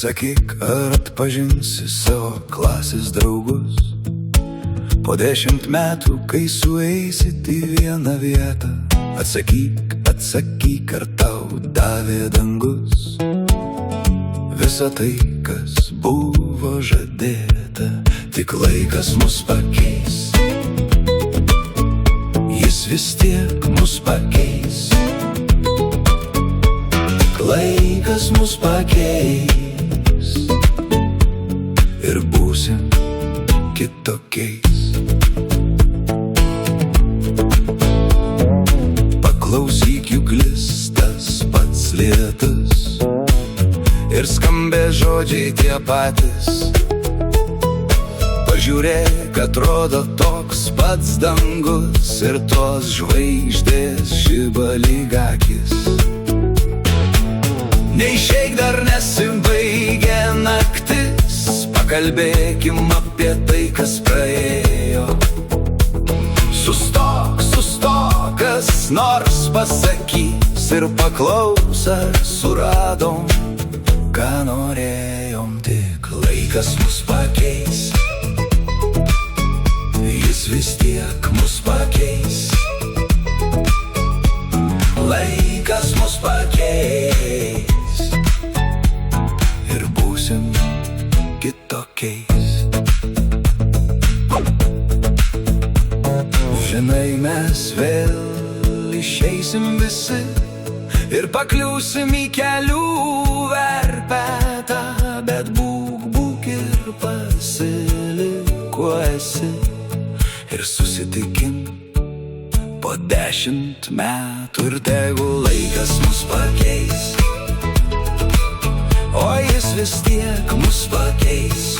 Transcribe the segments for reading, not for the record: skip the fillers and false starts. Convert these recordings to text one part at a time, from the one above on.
Pasakyk, ar atpažinsi savo klasės draugus po 10 metų, kai sueisit į vieną vietą. Atsakyk, atsakyk, ar tau davė dangus visa tai, kas buvo žadėta. Tik laikas mus pakeis, jis vis tiek mus pakeis. Laikas mus pakeis ir būsim kitokiais. Paklausyk, juk lis tas pats lietus ir skambė žodžiai tie patys. Pažiūrėk, atrodo toks pats dangus ir tos žvaigždės žiba lyg akys. Neišeik, dar nesibaigė naktis, pakalbėkim apie tai, kas praėjo. Sustok, sustok, kas nors pasakys ir paklaus, ar suradom, ką norėjom. Tik laikas mus pakeis, jis vis tiek mus pakeis. Laikas mus pakeis ir būsim kitokiais. Žinai, mes vėl išeisim visi ir pakliūsim į kelių verpetą, bet būk ir pasilik, kuo esi, ir susitikim po 10 metų. Ir tegu laikas mus pakeis, o jis vis tiek mus pakeis.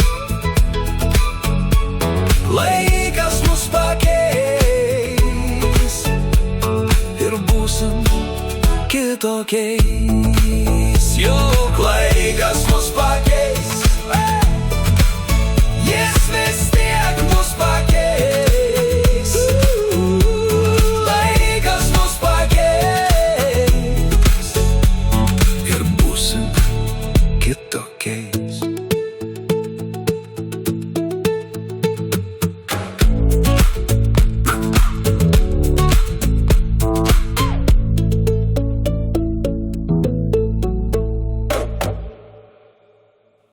Laikas mus pakeis ir būsim kitokiais. Juk laikas